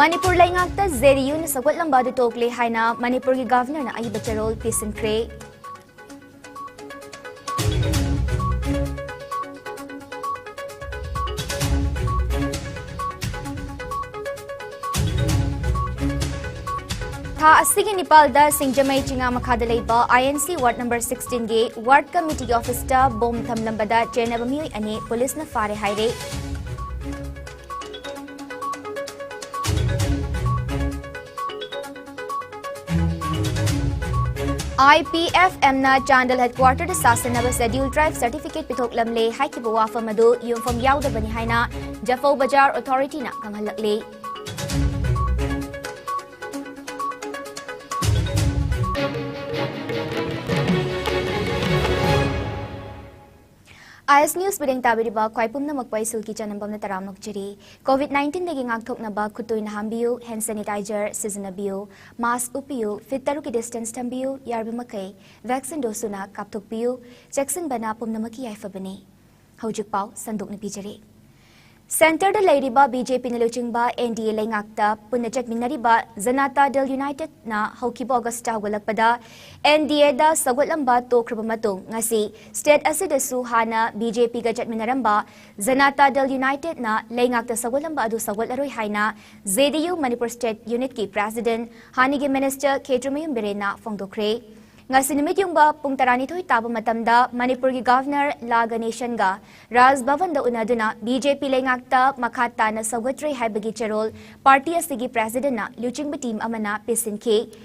Manipur laingakta ZDU na sagot lamba du tokle haina Manipur ki governor na ayiba charol pisinkré. Tha asigi Nepal da Singjamai chinga makhada leiba INC Ward number 16 ge Ward Committee Office ta bom tham lambada CHANAMBAM ane police na fare haire. IPFM na Chandal headquarter da sasanaba schedule tribe certificate pithok lamle haikiba wafam adu yumfam yaudabani haina Jafau Bajar authority na kanghalakle. IS News bideng tabiriba kwaipum na magpay SILKY CHANAMBAM na taramnok jiri. COVID-19 naging ngagthok na ba kutoy na hambiyo, hand sanitizer, sizanabiyo, mask upiyo, fit taru ki distance tambiyo, yarbi makay, vaccine dosu na kaptok piyo, Jackson bana pum na makiyay fabani. Haujuk pao, sandok na bijari. Center da Lairiba BJP na luchingba NDA laingakta punachak minariba Janata Dal United na Haukibo Augusta walakpada NDA da sagotlamba tokraba matung ngasi state asida suhana BJP gajat minaramba Janata Dal United na laingakta sagotlamba adu sagotlaroi haina ZDU Manipur State Unit ki President Hanigi Minister Ketramayum Berena Fongdokre. Ngasi nimit yung ba pung tarani to'y tabo matamda Manipur ki Governor La Ganeshan ga Raj Bhavan da unaduna BJP laingakta makata na sagotray haibagi charol party asigi President na luching team amana pisinki.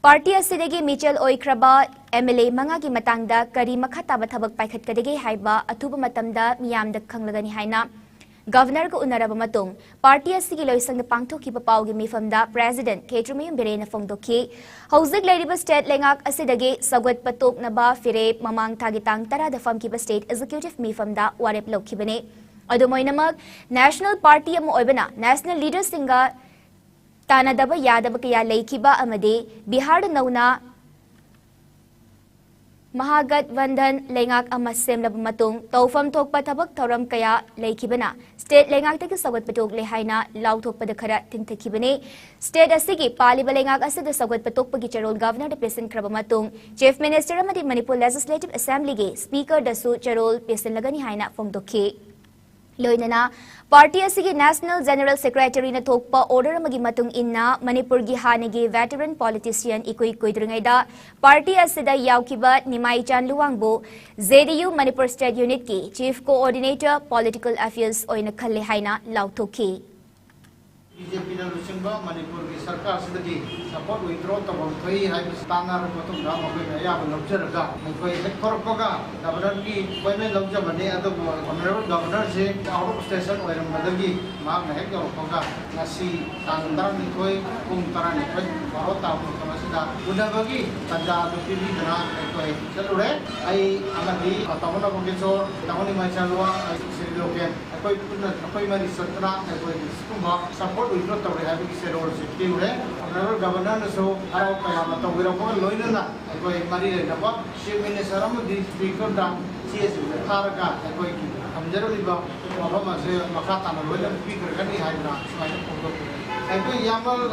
Party asidagi Mitchell Oikraba MLA mga ki matangda kari makata bathabag paikhat kadagi haiba atuba matamda miyam da kanglagani haina. Governor ko unaraba matung party asigi loisang na pangthoki papawgi mifamda President Ketramayum Berena Fongdoki hauzik lairiba state lengak asidagi sagot patok na ba fire mamang tagitang tara da famkiba state executive mifamda warep lokibane adumoy namag national party mo oibana national leaders singa tanadaba yadaba kaya laikiba amade Bihar nauna Mahagat Vandan lengak ama semla matung tawfam thok pathabak thoram kaya laikibana state lengak ta sagot patok lehaina law thok padakhara tinthakibane state asigi paliba lengak asida sagot patok pagi charol governor de present kraba matung chief minister amadi Manipur Legislative Assembly ge speaker dasu charol pesen lagani haina fongdokhi loinana party asigi national general secretary na thokpa order amagi matung inna Manipur gi hanigi veteran politician ikoi koidringai da party asida yaukiba Nimai Chan Luwangbo ZDU Manipur State Unit ki chief coordinator political affairs oina khalle haina lauthoki BJP na luchingba Manipur ki sarkar sidagi support withdraw tabam thoi hai stanga ro patung da mabai na ya lobjaraga koi hekor koga governor ki koi me lobjabane adu honorable governor se out of station oiram madagi ma na hekor koga nasi tandang ni koi kum tarani koi barota kamasida unabagi tanja adu pili dana koi chalure ai amadi tamona bogeso tamoni mai chalwa se loken koi punna koi mari sarkara koi skumba support withdraw tabri hai ki se role se tiure honorable governor na so arau kaya mata wira ko loina na koi mari re na ba chief minister am di speaker da cs tharga koi ki amjaro liba baba se makata na loina speaker kani hai na sai ko koi yamal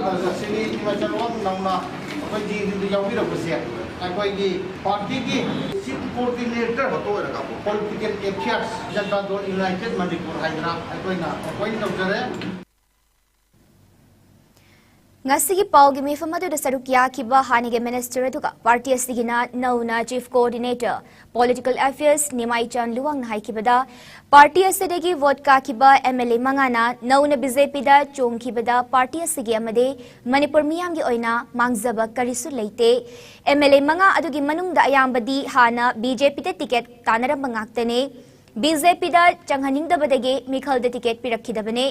sini machalwan namna koi di di yawi ro se koi ki party ki chief coordinator hoto ra ka political affairs Janata Dal United Manipur hai na koi na koi no jare Ngasigi paugi mifamadu da sarukya kiba hanige minister aduga party asigina nauna chief coordinator political affairs Nimai Chan Luwang na haikibada party asidagi vote ka kiba MLA mangana nauna BJP da chong kibada party asigi amade Manipur miyam gi oina mangzaba karisu leite MLA manga adugi manungda ayambadi hana BJP da ticket tanara mangaktane BJP da changhaningdabadagi mikhal da ticket pirakhidabane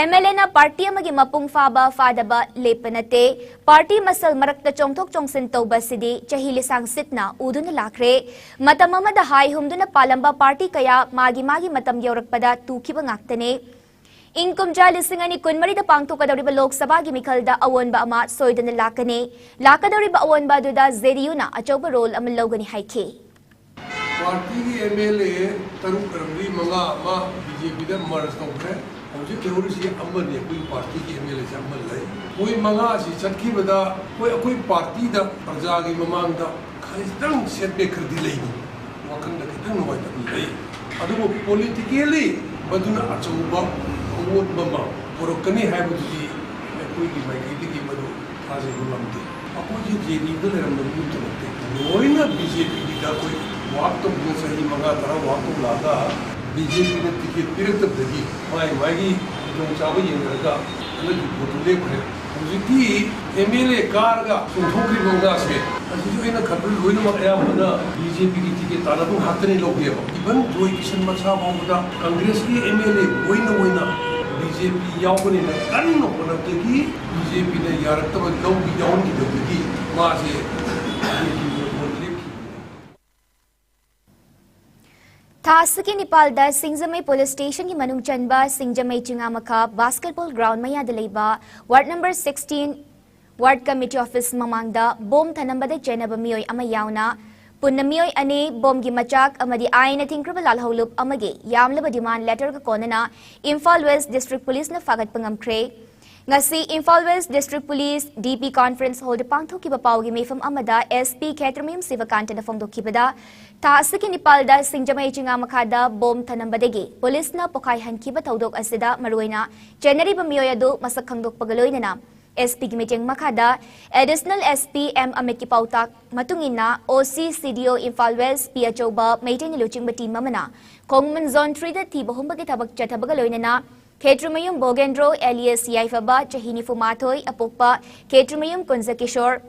MLA na party amagi mapung faba fadaba lepanate party masal marakta chongthok chongsin tawba sidi chahilisang sitna uduna lakre matam amada hai humduna palamba party kaya magi matam yaurakpada tukiba ngaktane Inkumja lisingani kunmari da pangthokadawriba Lok Sabha gi mikhal da awonba ama soidana lakane lakadawriba awonba duda ZDU na achauba role amal lawgani haike party ki MLA taruk ramri manga ama BJP da merge tawkre हौजिक लेहौरिसि अमने कोई party के MLA से अमल लई कोई मंगा सि चटखिबदा कोई party दा प्रजा की ममांग दा खितंग सेटबैक खरदी लईनी वखंड खितंग नोय दा लई अदुबो पॉलिटिकली मदुना अचौबा अवोट ममा पुरकनी हायबदुदि कोई की माइकैदि की मदु थाजे गुलामते अपोजि जेडी दा लेरम मुतनते नोयना बीजेपी की दा कोई वाक तो बिना सही मंगा तरा वाक तो लागा बीजेपी ने टिकट पिरतबदगी मागी जो चाबो येंगरगा अलग बोतुले खरे हौजिकि एमएलए कारगा सुंथोक्रि मंगा से असिजु एना खबर लोइन म अयामना बीजेपी की टिकट तानाबु हातने लोगेबो इवन जोय किशन मछा बाबुदा कांग्रेस की एमएलए ओइना बीजेपी यावने न कन्नो होनतगी बीजेपी ने यारतब लौगी यावन की दबगी मासे थासकी निपाल दा सिंगजमे पुलिस स्टेशन की मनुंग चनबा सिंगजमे चिंगामखा बास्केटबॉल ग्राउंड मयाद लेबा ward number 16 ward committee office ममांगदा बोम थनंबदा चेनबा मियोय अमा यावना पुन्ना मियोय अने बोम की मचाक अमदी आयना थिंक्रबा लालहौलुप अमगे यामलबा डिमांड लेटर का कोनना इम्फाल वेस्ट डिस्ट्रिक्ट पुलिस न फागत पंगमख्रे ngasi Imphal West District Police DP Conference hold pangthokiba pawgi mefam amada SP Khetramim Sivakanta na phongdokhibada Tasiki Nipal da Singjamai Chinga Makhada bom thanambadegi police na pokai hankiba thodok asida maruina January bamiyoy adu masak khangdok pagaloina SP ki meeting makhada additional SP M Amit ki pautak matungina OC CDO Imphal West P Achoba Maitain Luchingba team mamana Kongman Zone 3 da thi bahumba ki thabak chathabagaloina Ketrumayum Bogendro alias Yaifaba Chahini Fumathoy Apokpa Ketrumayum Kunza Kishore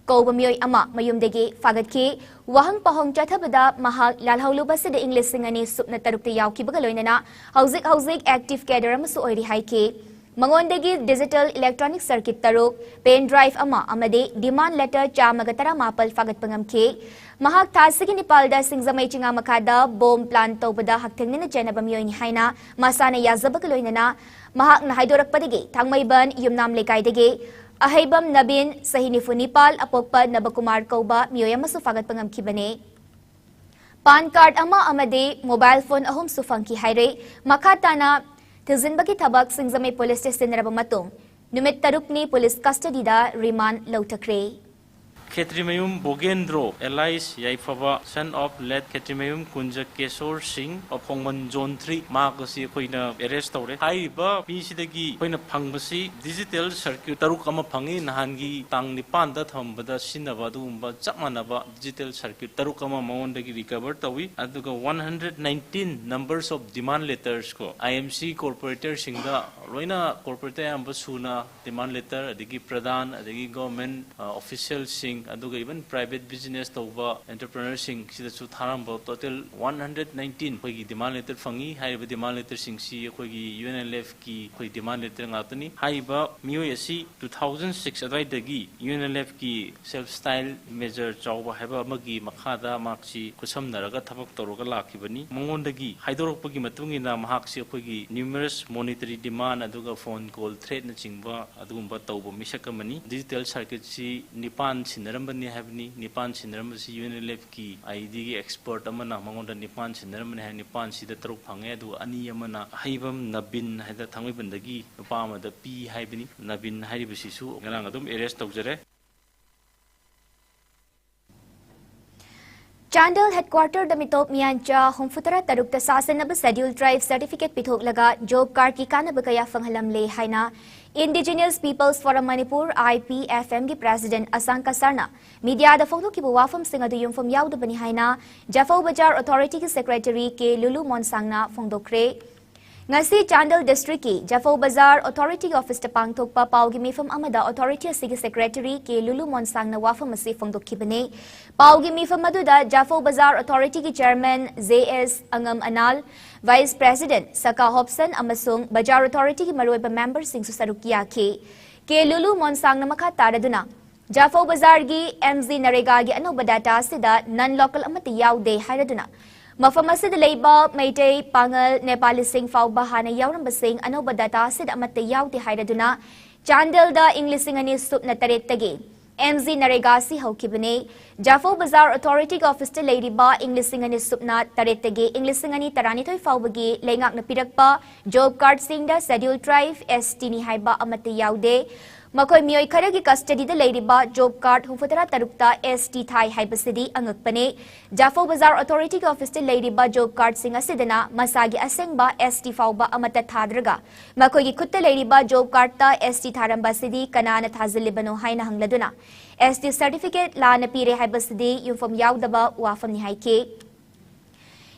Kobamyoy Ama Mayumdegi Fagatki Wahang Pahong Chathabada Mahak Lalhauluba Sida English Singani Supna Tarukta Yauki Bagaloinana Hauzik Active Cadre Amasu Oiri Haike Mangondegi Digital Electronic Circuit Taruk Pen Drive Ama Amade Demand Letter Chamagatara Mapal Fagat Pangamke Mahak Tasiki Nipalda Singzamay Chinga Makada Bom Plan Tobada Haktangina Janabamyoy Haina Masana Yazabakaloinana Mahak Nahaidorak Padege Tangmayban Yumnam Lekaidege Ahaybam Nabin Sahinifu Nipal Apokpa Nabakumar Koba Myoyamasu Fagat Pangamkibane Pan card Ama Amade Mobile Phone Ahum Sufanki Haire Makatana Tilzinbaki Tabak Singzamay Police Station Rabamatong Numit Tarukni Police Custody da Remand Lautakre Ketrimayum Bogendro, Elias Yaifava, son of late Ketrimayum Kunja Kesor Singh of Hongman Zone 3, Marcasi Koina arrest ore. Haiba, Pisidagi, Koina Pangasi, digital circuit Tarukama Pangi, Nahangi, Tang Nipan, that Hambada Sinavadumba, Chamanaba, digital circuit Tarukama Mondagi recovered Tawi, and the 119 numbers of demand letters ko. IMC Corporator Singha, Roina Corporator Ambasuna, demand letter, Adigi Pradhan, Adigi government officials Singh. अदुगा even private business तौबा entrepreneur सिंग सिदसु थारंबो total 119 खोगी demand letter फंगी हाइबा demand letter सिंग सी खोगी UNLF की खोगी डिमांड लेटर ngaतनी हाइबा मियो एसी 2006 अदाइदगी UNLF की सेल्फ स्टाइल मेजर चावबा हाइबा मगी मखादा मार्क्सी खुसमनरगा थबक तोरगा लाखिबनी मंगोंदगी हाइदोरकपगी मतुंगिना महाक्सी खोगी न्यूमरस मॉनिटरी डिमांड अदुगा फोन कॉल थ्रेट न चिंगबा अदुगुंबा तौबा मिसकमनी digital circuit C निपान Sinarambani Habni, Nipan Sinarambasi UNLF ki ID expert Amana Mangonda Nipan Sinaramani have Nipan see the Truk Pangedu, Ani Yamana, Haibam, Nabin, had the Tangibandagi, Upama, the P. Haibini, Nabin Haribasisu, Garangadum, arrest of Jere. Chandel headquarter Damitop Miancha, Humfutara Tarukta Sasanaba Scheduled Tribe Certificate Pithok Laga, Job Karki Kanabakaya Fanghalam Le Haina, Indigenous Peoples Forum Manipur IPFM ki President Asanka Sarna, Media the Photo Kibuwafam Singaduyum from Yauda Bani Haina, Jafo Bajar Authority ki Secretary K. Lulu Monsangna Fongdokre, Ngasi Chandel District ki Jafo Bazar Authority Office Tapang Tokpa Paugi Mifam Amada Authority Sigi Secretary K. Lulu Monsangna Wafam Masi Fongdokibane, Paugi Mifam Maduda Jafo Bazar Authority ki Chairman ZS Angam Anal, Vice President Saka Hobson Amasung Bajar Authority ki Maroiba member Sing Susarukia K. Lulu Monsangna Makha Taraduna, Jafo Bazar gi MZ Narega gi Anobadata Sida non-local amati Yaude Hiraduna. Mafamasa de Labor, Mayday, Pangal, Nepali Sing Fau Bahana Yauramba Sing, Anobadata Sid Amate Yauti Hiraduna, Chandel da English Singani Sup Nataret Tagi. MZ Narega si hokibane Jafo Bazaar Authority Office te leiriba Inglisingani supna taretege Inglisingani taranithoi faubagi lengak na pirakpa job card singda schedule tribe ST ni haiba amate yaude Makoi mioi kharagi custody da leiriba job card hufutara tarukta ST thai haibasidi angakpane Jafo Bazaar Authority Office te leiriba job card singa sidana masagi asengba ST fauba amata thadraga makoi gi khutta leiriba job card ta ST tharamba sidi kanana thazilibano haina hangladuna ST certificate lana pire haibasidi yufam yaudaba wafam ni haike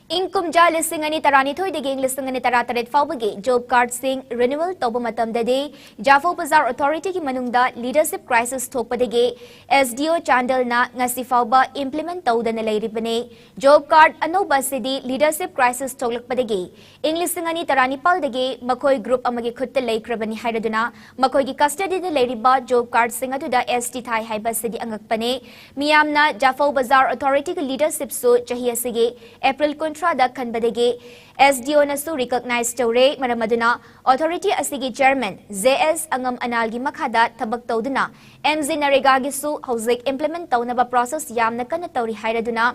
Income ja lisingani tarani thoi de geng lisingani tarataret faubagi job card sing renewal toba matam dade Jafo Bazaar Authority ki manungda leadership crisis thokpadege SDO Chandal na ngasi fauba implement tawdana leiribane job card anoba sidi leadership crisis thoklakpadege Inglisingani tarani paldege makoi group amagi khutta leikrabani hairaduna makoi gi custody de leiriba job card sing aduda ST thai haiba sidi angakpane miyamna Jafo Bazaar Authority ki leadership so chahiya sige April da kanbadege SDO na su recognize tawre maramaduna authority asigi chairman JS angam analgi makhada tabak tawduna MZ Narega gi su hauzik implement tawnaba process yamna kana tawri hairaduna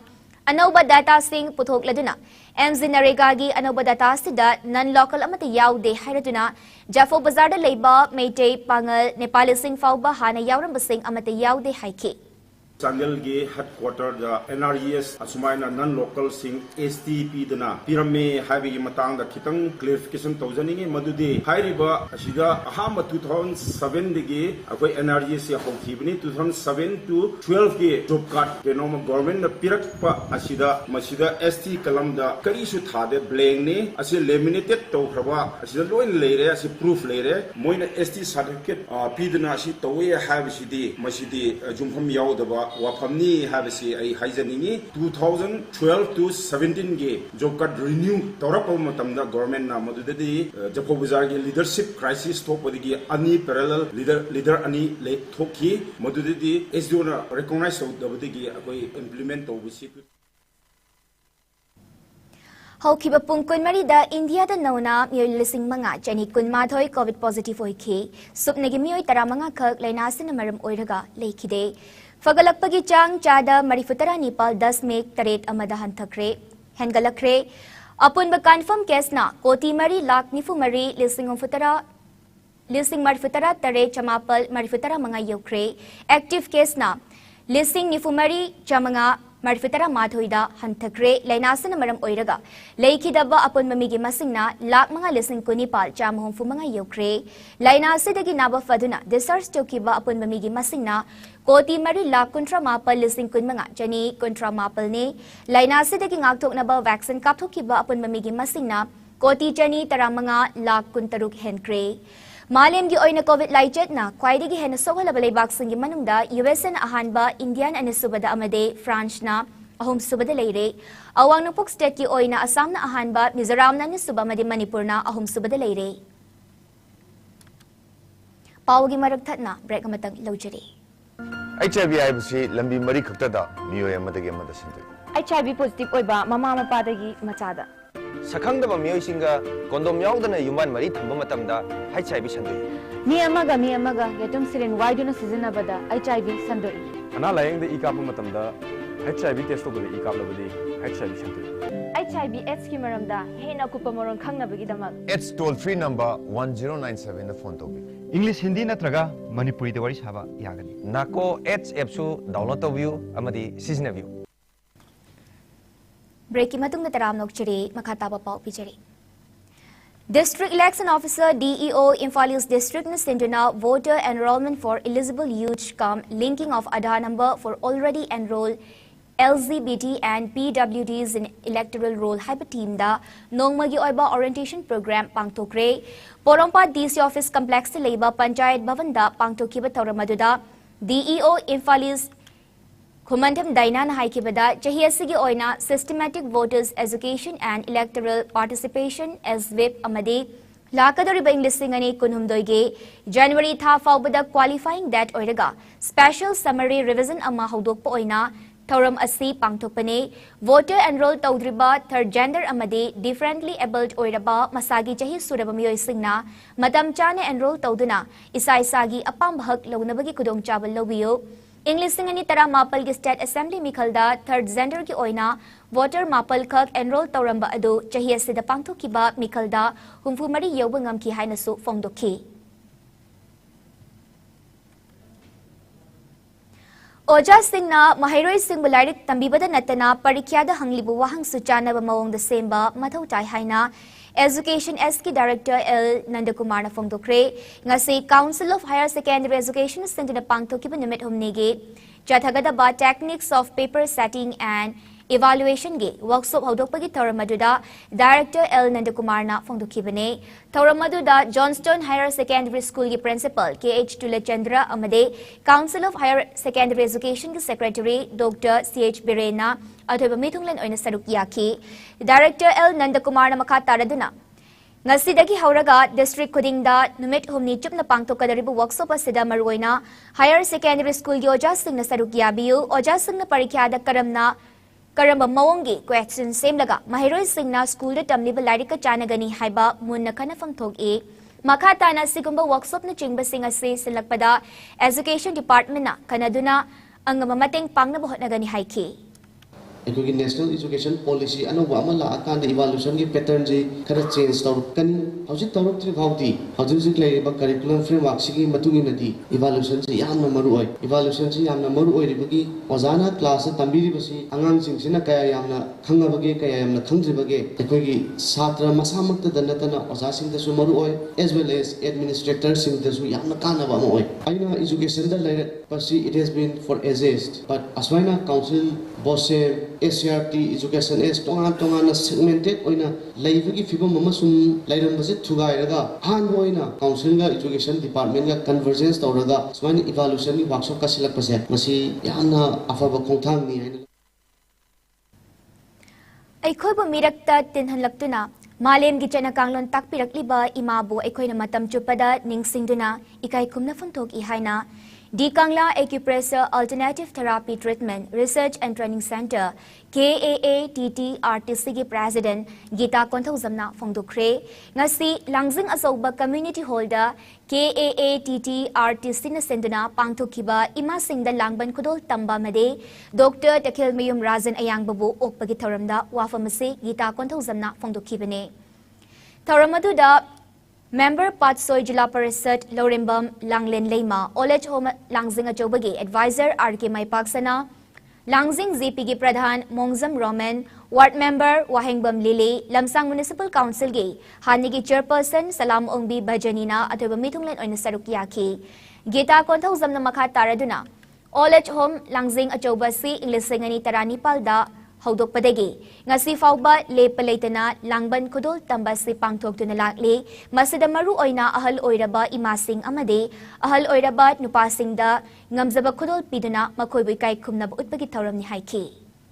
anauba data sing puthokladuna MZ Narega gi anauba data sida non local amata yaude hairaduna Jafo Bazaar da leiba Meitei Pangal Nepali sing fauba hana yauramba sing amata yaude haike Channel ge headquarter da NRES asumaina non local sing STP dana pirame haibi matang da khitang clarification tawjani madudi hairiba asida ahama 2007 dege akoi NRES ya hokibni 2007 to 12 ge job card genoma government na pirak pa asida masida ST kalam da kari su thade blank ne asi laminated to khaba asida loin leire asi proof leire moina ST certificate pidna asi towe haibi sidi masidi jumham yaudaba wafamni habisi ai haijaningi 2012 to 17 ge job card renew torapa matamda government na madudadi Jafo Bazaar ge leadership crisis thokpadi ani parallel leader ani le thokhi madudadi SDO na recognize tawdabadi akoi implement tawbisi Haukiba pung kunmari da India da nauna miyoy lising mga jani kunmathoi COVID positive oike supnegi miyoy taramanga khak lainasin maram oiraga lekhide Fagalakpagi chang chada marifutara nipal 10 mek taret amada hanthakre hengalakre apun ba confirm case na koti mari lakh nifu mari lising marifutara tare chamapal marifutara mga yokre active case na lising nifu mari chamanga marifutara mathoida hanthakre lainasana maram oiraga leikidaba apun mamigi masingna lakh mga lising kunipal chamhom fu mga yokre lainasidagi naba faduna discharge tokiba apun mamigi masingna Koti mari lakh kuntra mapal lising kun mga jani kuntra mapal ne lainasidagi ngakthok naba vaccine kapthokiba apun mamigi masingna koti jani taramanga lakh kuntaruk henkre Malim gi oina COVID laijet na kwaidigi hena sohala balay baksingi manungda US na ahanba Indian ane subada amade France na ahom subada leire awang nupok state gi oina Assam na ahanba Mizoram na suba amade Manipur na ahom subada leire Pawagi maragthat na break amatang ilaujari HIV हाइबसी लंबी मरी खक्तदा मियोय अमदगे अमदा सिंदे HIV positive ओइबा ममा मपादगी मचादा सखंगदबा मियोयसिंगा कोंडोम यावदना युमान मरी थंबा मतमदा HIV संदोय मी अमगा यतुम सिरिन वाइडुना सिजनबदा HIV संदोय अना लायंग द इकाप मतमदा HIV टेस्ट तोबदे इकाप लबदे HIV संदोय HIV AIDS की मरमदा हेना कुपा मरन खंगनबगी दमक AIDS टोल फ्री नंबर 1097 द फोन तोबी इंग्लिश हिंदी नत्रगा मणिपुरी दवारी साबा यागनी नाको AIDS एप्सु डाउनलोड तोबियु अमदी सिजनबियु ब्रेक मतुंग तराम नोकचरी मखाताबा पाउ पिचरी District Election Officer DEO Imphal East District na sinduna voter enrollment for eligible youth come linking of Aadhaar number for already enrolled LGBT and PWDs in electoral roll hyper team da nongmagi oiba orientation program pangtokre Porompa DC office complex leiba panchayat bhavan da pangtokiba tawramaduda DEO Imphal East Khumandam Daina na haikibada chahiasigi oina systematic voters education and electoral participation as whip amade lakadori ba lisingani kunhumdoige January tha faubada qualifying that oiraga special summary revision ama hodokpa oina Thoram asi pangthokpane voter enroll tawdriba third gender amade differently abled oiraba masagi chahi suraba miyoi singna matam chane enroll tawduna isa isagi apam hak launabagi kudong chabal lobiyo English singani tara mapal gi State Assembly mikhalda third gender ki oina voter mapal khak enroll tawramba adu chahi asida pangthokiba mikhalda humfu mari yoba ngamki haina su fongdokhi. Oja Singhna Mahairoi Singh Bulairik Tambibada Natana Parikyada Hanglibu Wahang Suchanaba Mawong the Semba Mathau Tai Haina Education SK Director L Nandakumar na Fongdokre ngasi Council of Higher Secondary Education Singna Pangthokiba Nimit Humnege Jathagada ba Techniques of Paper Setting and Evaluation ge workshop hodokpagi Thoramaduda Director L Nandakumar na Fongdokibane Thoramaduda Johnston Higher Secondary School ki Principal KH Tulachandra Amade Council of Higher Secondary Education ki Secretary Dr. CH Birena Athoba Mithunglan oina saruk yaki Director L Nandakumar na makha taraduna Ngasidagi hauraga district khudingda numit humni chupna pangthokadaribu workshop asida maruoina Higher Secondary School gi oja singna saruk yabiu oja singna parikyada Karamba Mawongi question same laga Mahiroi Singna school de tamliba larika chanagani haiba munna kana famthog e makata na sigumba workshop na chingba singa se silakpada education department na kanaduna angama mateng pangna bohotnagani haiki अखोगी national education policy अनौब अमा लाकान evaluation की pattern जे खरा change तौरकनी हौजिक तौरक्ति फाउती हौजिक लेरिबा करिकुलम फ्रेमवर्क सिगी मतुंगी नदी इवैल्यूएशन से यामना मरु ओय इवैल्यूएशन से यामना मरु ओय रिबगी ओजाना क्लास तंबीरिबसी अंगांग सिंगसिना कया यामना खंगबगे कया यामना खंगद्रिबगे अखोगी छात्र मसामक्त दनतना ओजा सिंगदसु मरु ओय एज वेल एज एडमिनिस्ट्रेटर सिंगदसु यामना कानबा अमा ओय आइना एजुकेशन दा लेर पसी it has been for ages but असवाइना काउंसिल बोसे SRT education is tongan segmented oina laibagi fibam amasum lairambase thugairaga han oina council ga education department ga convergence tawraga swain evaluation ni workshop ka silakpase masi yamna afaba khongthang ni haina Aikhoibu mirakta tinhanlaktuna Malem gi chana kanglon takpirakliba imabu aikhoina matam chupada ningsingduna ikai khumna phunthok I haina D Kangla Acupressure Alternative Therapy Treatment Research and Training Center KAATTRTC ki President Gita Konthauzamna Fongdokre ngasi Langjing Asoba Community Holder KAATTRTC na senduna pangthokiba ima singda langban khudol tamba made Dr. Takhil Mayum Razan Ayangbabu okpagi thoramda wafamase Gita Konthauzamna Fongdokhibane Thoramadu Member Patsoi Jila Parasat Lorimbam Langlen Leima Olej Home Langjing Achobagi Advisor RK Maipaksana Langjing ZPG Pradhan Mongzam Roman Ward Member Wahengbam Lili Lamsang Municipal Council Gi Hanigi Chairperson Salam Ongbi Bajanina Athoba Mithunglen oina saruk yaki Gita Konthauzam na makha taraduna Olej Home Langjing Achoba si Inglisingani Tarani Palda Haudok padagi ngasi fauba lepalaitana langban khudol tamba si pangthokduna lakli masida maru oina ahal oiraba imasing amade ahal oiraba nupasingda ngamjaba khudol piduna makhoibu kai khumnaba utpagi thoramni haiki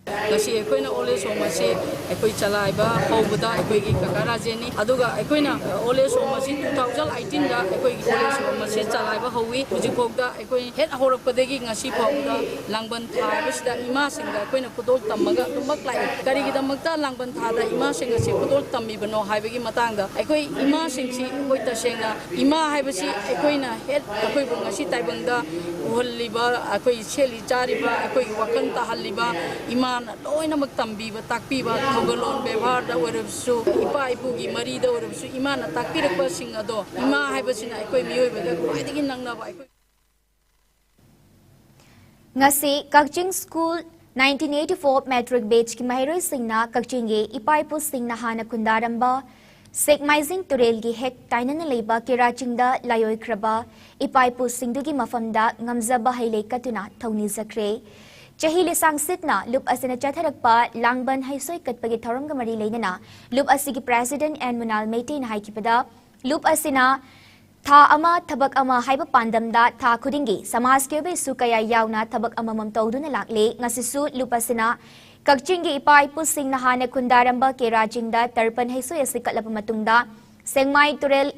ngasi akoina ole somasi akoi chalaiba hobda akoi gi kakarajeni aduga akoina ole somasi 2018 da akoi gi ole somasi chalaiba howi hujikokda akoi het horakpadegi ngasi phawda langban thabisda ima singa akoina khudol tamaga tumak lai karigi damakta langban thada ima singa se khudol tamibano haibagi matangda akoi ima singsi akoi tasengna ima haibasi akoina het akoi ngasi taibangda uhalliba akoi cheli chariba akoi wakan tahalliba ima loina magtambiba takpiba thogalon bevarda orabsu ipa ipugi marida orabsu imana takpirakpa sing ado ima haibasina akoi miyoibaga kwaidagi nangnaba akoi ngasi Kakching School 1984 Metric Batch ki Mahiroi Singna Kakchinge ipa ipu Singna hana kundaramba Sekmaizing Turelgi hek tainana leiba kirachingda layoi kraba ipa ipu Singdugi mafamda ngamzaba hailei katuna thawni zakre Chahili sangsitna lup asina chatharakpa langban haisoi katpagi thoramga mari leinana lup asigi president and munal meeting haikipada lup asina tha ama thabak ama haiba pandamda tha khudingi samaj ke be sukaya yauna thabak ama mamtawduna lakle ngasisu lup asina Kakchingi ipai pu singna hana kundaramba ke rajingda tarpan haisoi asikalapa matungda sengmai turel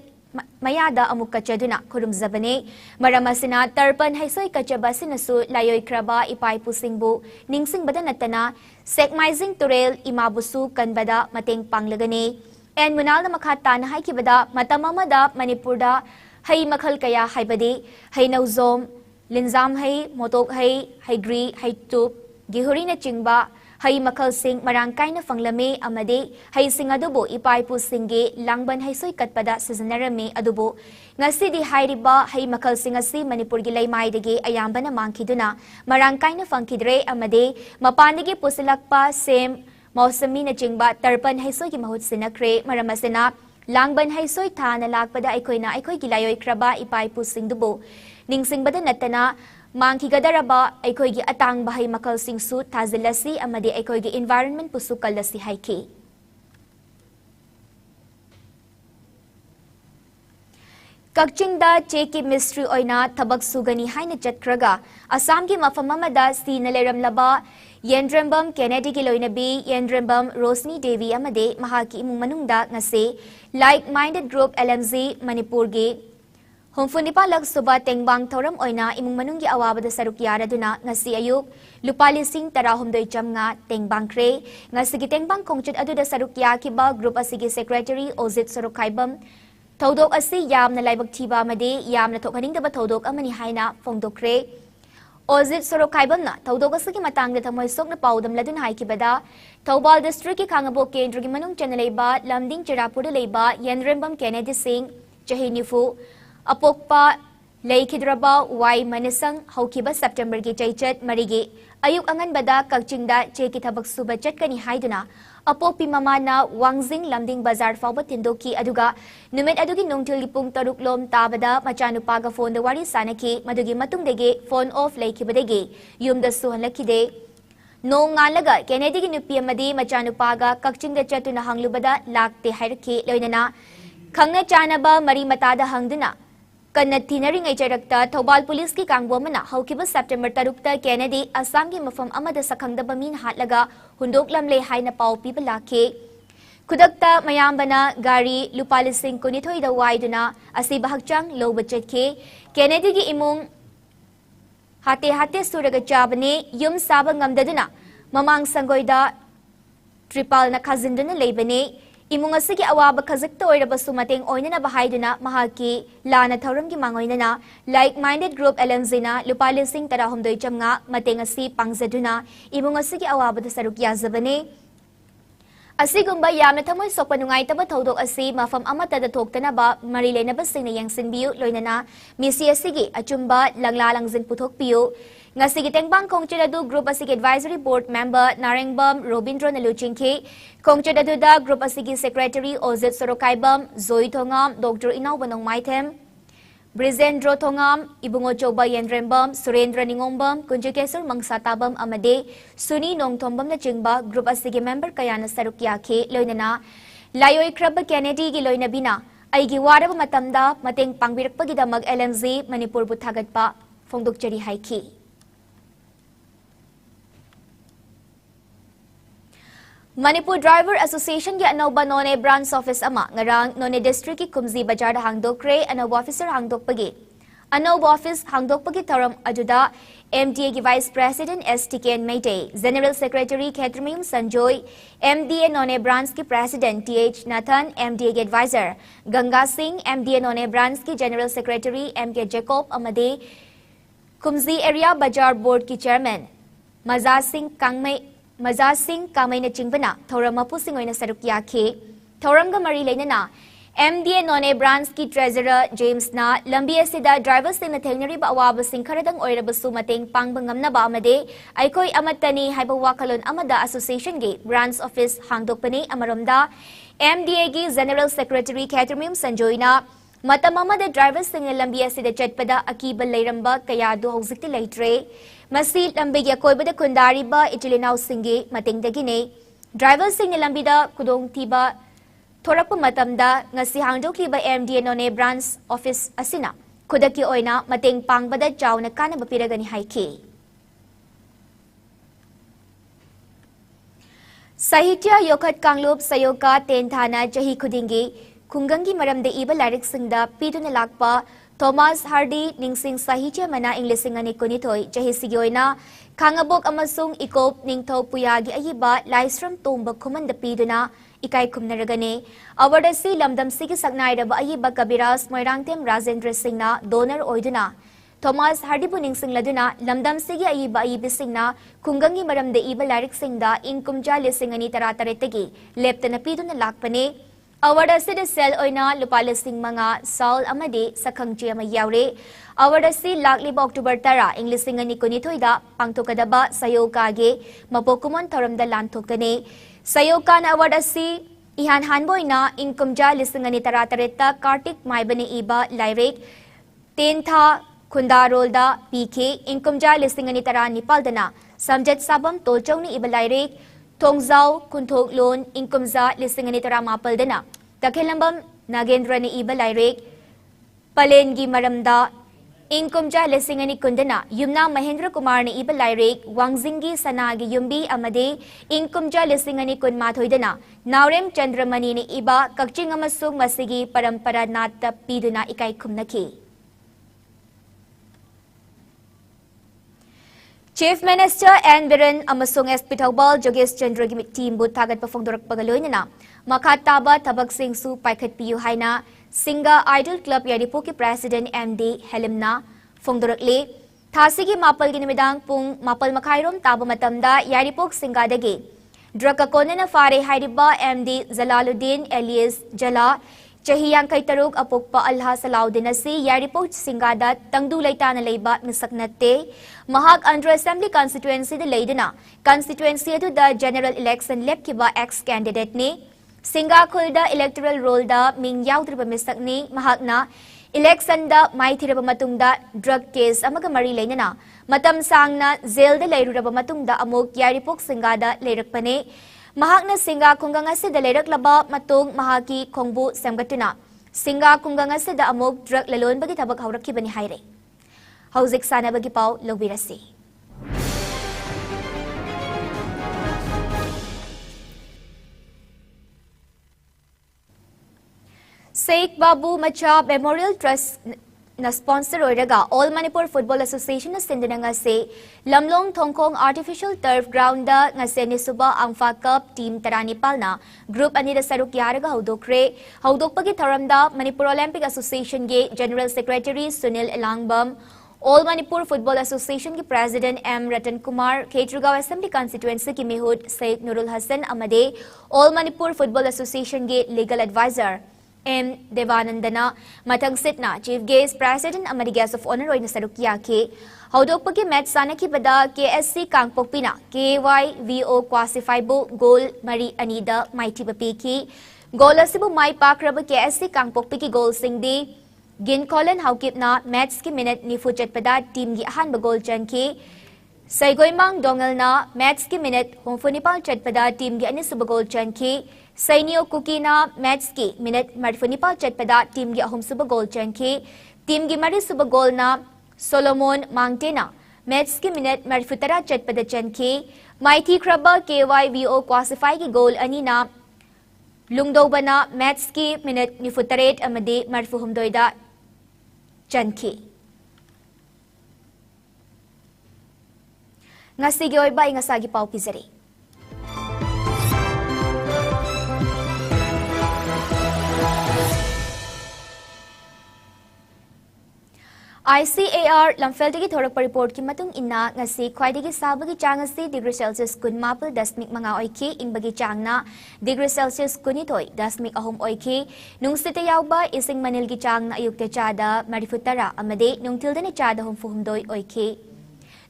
Mayada amuk kachaduna kurum zabane maramasina tarpan haisoi kachabasina su layoi kraba ipai pusingbu ningsing badanatana sekmaizing turel imabusu kanbada mateng panglagane en munal na makhata na haikibada matamamada Manipurda hai makhal kaya haibade hai nauzom linzam hai, motok hai, haigri, haitup, gihuri na chingba, hai makal sing marang kaina fanglame amade, hai sing adubo ipai pu singge langban hai soy katpada sizinarame adubo. Ngasi di hairiba hai makal sing asi Manipur gi laymai dege ayambana mangkiduna, marang kaina fangkidre amade, mapandege pusilakpa sem, mausami na chingba tarpan hai soy gi mahut sinakre maramasina, langban hai soy thana lakpada aikoina aikoi gilayoy kraba ipai pu singdubo. Ningsingbada natana mangki gadaraba aikoigi atang bahay makal singsu tazilasi amadi aikoigi environment pusu kalasi haiki. Kakchingda cheki mystery oina tabak sugani haina chatkraga Assam ki mafamamada sinaleram laba Yendrambam Kennedy ki loinabi Yendrambam Rosni Devi amade mahaki imung manungda ngase like-minded group LMZ Manipur gi Humfunipa lag suba tengbang thoram oina imung manunggi awabada saruk yara duna ngasi ayuk lupali sing tarahumdoi jam nga tengbang kre ngasi gi tengbang kongchut aduda saruk yakiba group asigi secretary Ozit Sorokaibam thodok asi yamna laibak thiba amade yamna thokhaningdaba thodok amani haina fongdokre Ozit Sorokaibam na thodok asigi matangda thamoi sokna paudam ladun haikibada Thobal district ki khangabo kendra gi manung chanalaiba lamding chirapur leiba Yendrambam Kennedy Singh Chahinifu Apokpa Laikhidraba Y Manisang Haukiba September ki Chaichat Marigi Ayuk Angan Bada Kakchingda Cheki Thabak Suba Chatkani Haiduna Apokpi Mamana Wangzing Lamding Bazar Fauba Tindoki Aduga Numit Adugi Nungtil Lipung Taruklom Tabada Machanupaga Phone the Wari Sanaki Madugi Matungdege Phone off Laikhibadege Yumda Suhanlakide No Ngalaga Kennedy Nupi Amadi Machanupaga Kakchingda Chatuna Hanglubada Lakte Hairaki Loinana Khangna Chanaba Mari Matada Hangduna Kanatinaring ay charakta Thobal Police ki kangbomana haukiba September 3 Kennedy Assam ki mafam amada sakhangda bamin hatlaga hundok lamle hay na pau pibalake Kudakta mayambana gari lupalising kunithoy da waiduna asi bahagchang low budget ke Kennedy gi imong hate suraga chabane yum saba ngamdaduna mamang sangoida tripal na kazinduna leibane Imung asigi awaba kazakta oiraba sumateng oina na bahayduna mahaki lana thauram gi mangoina like-minded group LMZ na lupalising tarahumdoi jam nga mateng asi pangzaduna imung asigi awaba da saruk yazabane Asigumba yamna thamoy sokpa nungaitaba thodok asi mafam amata da thoktanaba marilenaba singna yangsinbiu loinana misi asigi achumba langlalangjin puthokpiu Ngasigi tengbang kongchadadu group asigi advisory board member Narengbam Robindro Naluchingki kongchadadu da group asigi secretary Ozit Sorokaibam Zoe Thongam Dr. Inaw Banong Maithem Brizendro Thongam Ibungo Choba Yendrambam Surendra Ningombam Kunjukesur Mangsatabam Amade Suni Nongthombam na chingba group asigi member kayana sarukyake loinana Layoy Kraba Kennedy gi loinabina aigi waraba matamda mateng pangbirakpagidamag LMZ Manipur buthagatpa fongdokchari haiki Manipur Driver Association ki anawba none branch office ama ngarang none district ki Kumzi Bajar da hangdokre anawba officer hangdokpagi anawba office hangdokpagi tharam ajuda MDA ki Vice President STKN Mayday General Secretary Khetrimim Sanjoy MDA none branch ki President TH Nathan MDA ki Advisor Ganga Singh MDA none branch ki General Secretary MK Jacob amade Kumzi Area Bajar Board ki Chairman Mazar Singh Kamay na Chingbana, Thoram Mapusing na Sarukyake, Thoram Gamari Lenana, MDA None Branch ki Treasurer James na, Lambi Sida Drivers Sing na Tengnari ba awaba sing karadang oira sumateng pangbangam na ba amade, ay koy amatani Haibawakalon Amada Association Gate, Branch Office Hangdokpani Amaramda, MDA gi General Secretary Khetrimim Sanjoy na, Matamamada Drivers Sing na Lambi Sida Chetpada Akibal Layramba Kayado Hozikti Laitre, Masil lambigya koibada kundariba itilinaw singi matingdagine driver sing lambida kudong tiba thorakpa matamda ngasi hangdokliba MDA none branch office asina kudaki oina mating pangbada jawna kana bapiragani haiki Sahitya Yokhat Kanglup Sayoka Tenthana Jahi Kudingi Kungangi Maramde Iba Larik Singda Piduna Lakpa Thomas Hardy Ningsing Sahitya Mana Inglising ani kunitoy jahi sigoyna Kangabok amasung ikop ningtho puyagi ayiba Laisram Tomba Kumanda Piduna Ikai Kumnaragane Awardasi Lamdam Sigi Sagnairaba ayiba Kabiras Moirangtem Rajendra Singh na donor oiduna Thomas Hardibu ningsingladuna lamdam sigi aiba ibisingna khungangi maramde iba lyric singda inkumja lisingani tarataretagi leptana piduna lakpane award asida sel oina lupa lising manga saul amade sakhangchi ama yaure award asi lakliba October 10 inglisingani kunithoida pangthokadaba sayokage mapokumon thoramda lanthokane sayokana award asi ihan hanboina inkumja lisingani taratareta kartik maibani iba lyric tentha Kundarolda PK inkumja lisingani tara nipaldana samjet sabam tolchawni ibalairik Tongzau kunthok lon inkumja lisingani tara mapaldana takhelambam nagendrani ibalairik palengi maramda inkumja lisingani kundana yumna Mahendra Kumar ni ibalairik wangzingi sanagi yumbi amade inkumja lisingani kun mathoidana Naurem Chandramani ni iba kakching amasung masigi parampara nata piduna ikai khumnaki Chief Minister N. Biren amasung SP Thaubal Jogesh Chandra gi team bu thagat pafongdorak pagaloinana makhataba tabak sing su paikhat piu haina Singa Idol Club Yaripok ki President MD Helimna fongdorak le thasi gi mapal gi nimidang pung mapal makhairom taba matamda Yaripok Singa dagi draka konena fare hairiba MD Zalaluddin Elias Jala Chahiyang kay taruk apokpa Alha Salaudin asi Yaripok Singada tangdu laitana leiba misaknate Mahak under Assembly constituency de leidana constituency adu the general election lepkiba ex candidate ni Singa khulda electoral roll da ming yaudriba misakni mahakna election da maithiraba matungda drug case amaga mari leinana matam sangna jail de leiruraba matungda amok Yaripok Singada leirakpane Mahakna Singa Kungang asida leirak-laba matung mahaki khongbu semgatuna Singa Kungang asida amok drug lalon bagi tabak haurakibani haire Hauzik sana bagi pau lobirasi Sheikh Babu Macha Memorial Trust na sponsor oiraga All Manipur Football Association na sindina nga se Lamlong Thongkong Artificial Turf Ground da nga se nisuba ang FA Cup Team Taranipal na Group ani da saruk yaraga haudokre haudokpagi tharamda Manipur Olympic Association ge General Secretary Sunil Elangbam All Manipur Football Association ki President M. Ratan Kumar Ketrugao Assembly Constituency ki Mehud Sheikh Nurul Hassan Amade All Manipur Football Association ge Legal Advisor M. Devanandana matang sitna Chief Guest President amadi Guest of Honor oina sarukya ke haudokpagi match sana ki bada KSC Kangpokpina KYVO qualifiable goal mari anida mighty bapiki goal asibu mai pakraba KSC Kangpokpi ki goal singdi Gin Colin haukipna match ki minute ni fuchet pada team gi ahan ba goal chanki Saigoimang Dongal na match ki minute humfunipal chat pada team gi ani suba goal chanki Sainio Kukina match ki minute marfunipal chat pada team gi ahum suba goal chanki team gi mari suba goal na Solomon Mangtena match ki minute marfutara chat pada chanki Mighty Kraba KYVO qualify ki goal ani na Lungdobana match ki minute ni futaret amade marfuhum doida chanki Ngasigi oiba ingasagi pau pizari ICAR lamfeldagi thorak report ki matung inna ngasi khwaidagi sabagi chang asi degree Celsius kun mapul dasmik manga oiki ingbagi changna degree Celsius kunithoi dasmik ahum oiki nungsite yauba ising manilgi changna ayukte chada marifutara amade nungtildani chada hum fuhumdoi oiki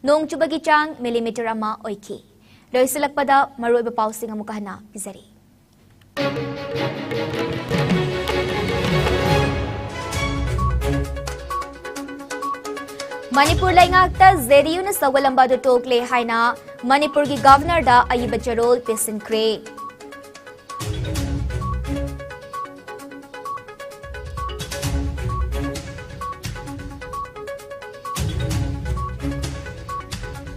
nung chubagi chang millimeter ama oiki loisilakpada maroiba pausing amukahana pizari Manipur lai ngakta ZDU na sawalamba do tokle haina Manipur ki governor da ayiba charol pesin kre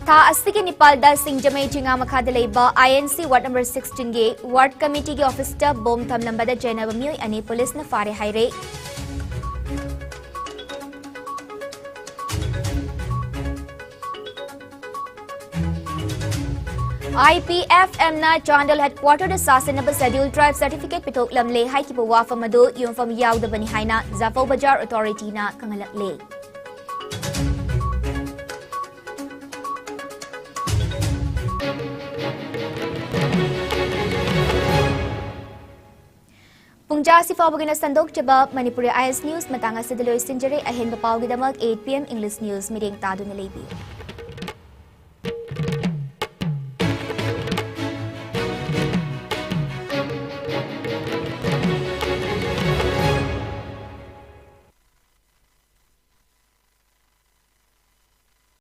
Tha asiki Nepal da Singjamai Jinga makhada leiba INC ward number 16 ge ward committee ge office ta bom tham lamba da jainaba mioi ani police na fare haire IPFM na Chandal headquarter da Sasanaba Scheduled Tribe Certificate pitok lamle hai ki wafa madu yumfam yaw da bani haina Zafo Bajar Authority na kangalak le Pungja si fawagina sandok jaba Manipuri IS News matanga sa Deloy Sinjare ahen bapawgidamak 8 PM English News meeting tado na lebi.